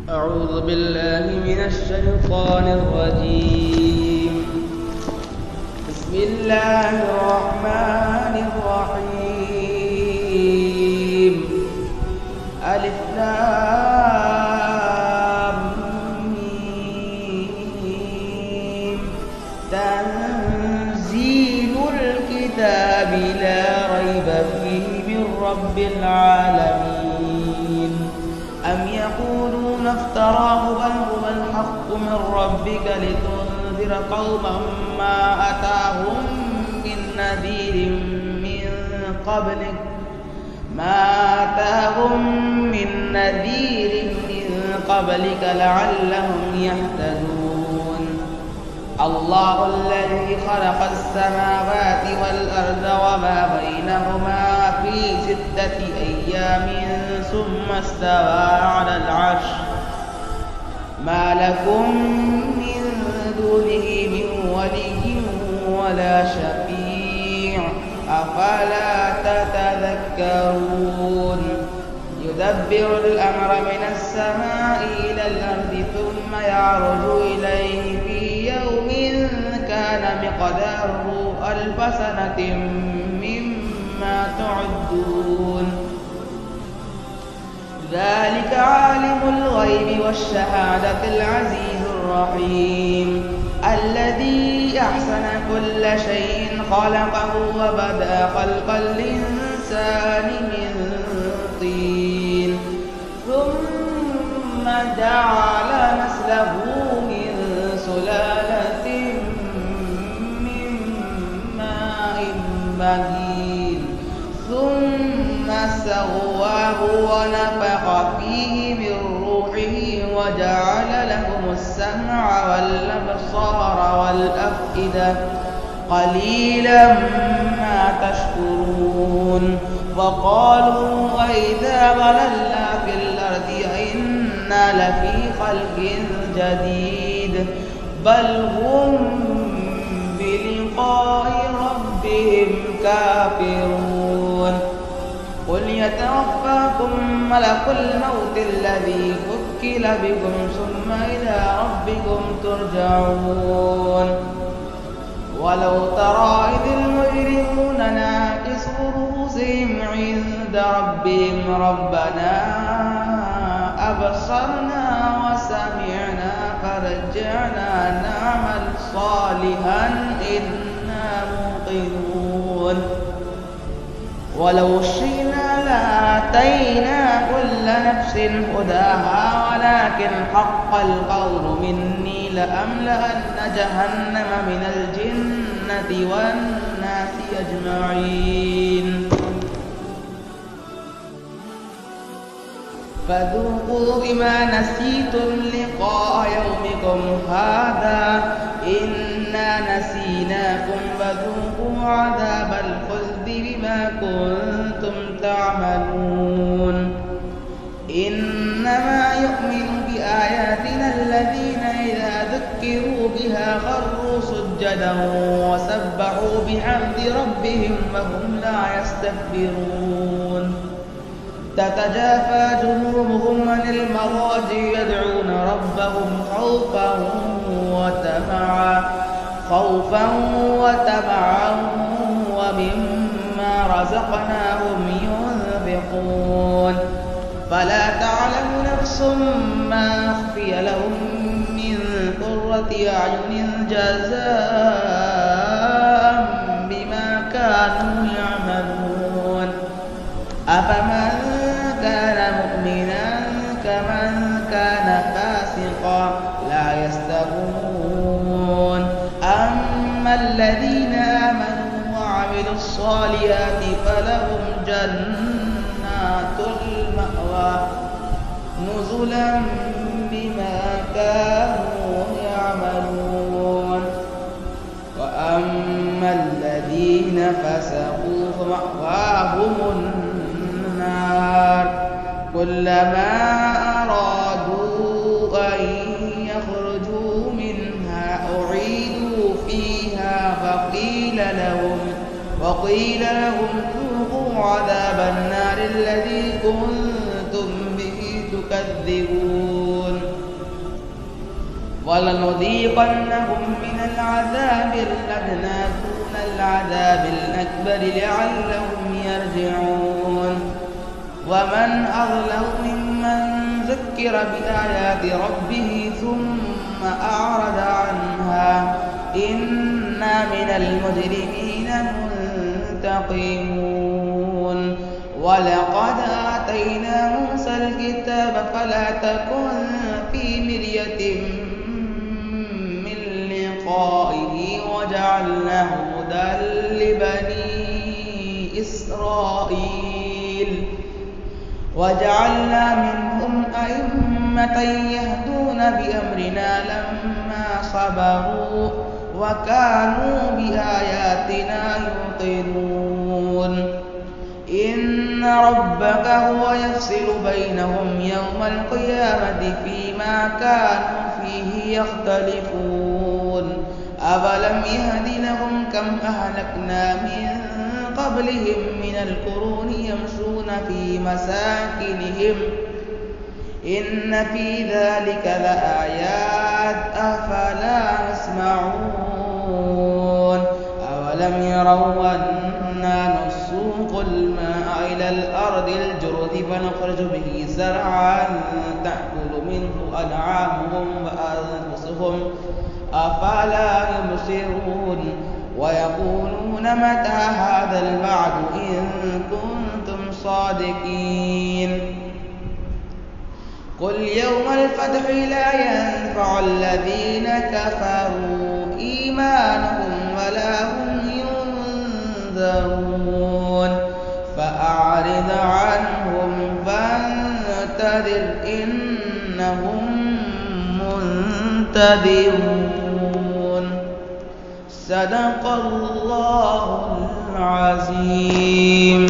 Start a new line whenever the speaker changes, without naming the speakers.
أعوذ بالله من الشيطان الرجيم. بسم الله الرحمن الرحيم. ألف لام ميم. تنزيل الكتاب لا ريب فيه من رب العالمين. أم يقولون افتراه بل هو الحق من ربك لتنذر قوما ما أتاهم من نذير من قبلك لعلهم يهتدون. الله الذي خلق السماوات والأرض وما بينهما في 6 أيام ثم استوى على العرش. ما لكم من دونه من ولي ولا شفيع أفلا تتذكرون. يدبر الأمر من السماء إلى الأرض ثم يعرج إليه في يوم كان مقداره 1000 سنة مما تعدون. ذلك عالم الغيب والشهادة العزيز الرحيم الذي أحسن كل شيء خلقه وبدأ خلق الإنسان من طين ثم جعل نسله من سلالة من ماء مهين ثم سواه ونفخ فيه من روحه وجعل لكم السمع والأبصار والأفئدة قليلا ما تشكرون. وقالوا أئذا ضللنا في الأرض أئنا لفي خلق جديد بل هم بلقاء ربهم كافرون. قل يتوفاكم ملك الموت الذي وكل بكم ثم إلى ربكم ترجعون. ولو ترى إذ المجرمون ناكسوا رؤوسهم عند ربهم ربنا أبصرنا وسمعنا فرجعنا نعمل صالحا إنا موقنون. ولو شئنا لآتينا كل نفس هداها ولكن حق القول مني لأملأن جهنم من الجنة والناس أجمعين. فذوقوا بما نسيتم لقاء يومكم هذا إنا نسيناكم فذوقوا عذاب الخلد بما كنتم تعملون. إنما يؤمن بآياتنا الذين إذا ذكروا بها خروا سجدا وسبحوا بحمد ربهم وهم لا يستكبرون. تتجافى جنوبهم عن المضاجع يدعون ربهم خوفا وطمعا ومما رزقناهم ينفقون. فلا تعلم نفس ما أخفي لهم من قرة أعين جزاء بما كانوا يعملون. أفمن كان مؤمنا كمن كان فاسقا لا يستوون. أما الذين آمنوا وعملوا الصالحات فلهم جنات المأوى نزلا بما كانوا يعملون. وأما الذين فسقوا فمأواهم النار كلما أرادوا أن يخرجوا منها أعيدوا فيها وقيل لهم ذوقوا عذاب النار الذي كنتم به تكذبون. ولنذيقنهم من العذاب الأدنى دون العذاب الأكبر لعلهم يرجعون ومن أظلم ممن ذكر بآيات ربه ثم أعرض عنها إنا من المجرمين منتقمون ولقد آتينا موسى الكتاب فلا تكن في مرية من لقائه وجعلناه هدى لبني إسرائيل وجعلنا منهم أئمة يهدون بأمرنا لما صبروا وكانوا بآياتنا يوقنون إن ربك هو يفصل بينهم يوم القيامة فيما كانوا فيه يختلفون أفلم يهد لهم كم أهلكنا من قبلهم من القرون يمشون في مساكنهم إن في ذلك لآيات أفلا يسمعون أولم يروا أنا نسوق الماء إلى الأرض الجرز فنخرج به زرعا تأكل منه أنعامهم وأنفسهم أفلا يبصرون ويقولون متى هذا الوعد إن كنتم صادقين قل يوم الفتح لا ينفع الذين كفروا إيمانهم ولا هم ينذرون فأعرض عنهم فانتظر إنهم منتظرون صدق الله العظيم.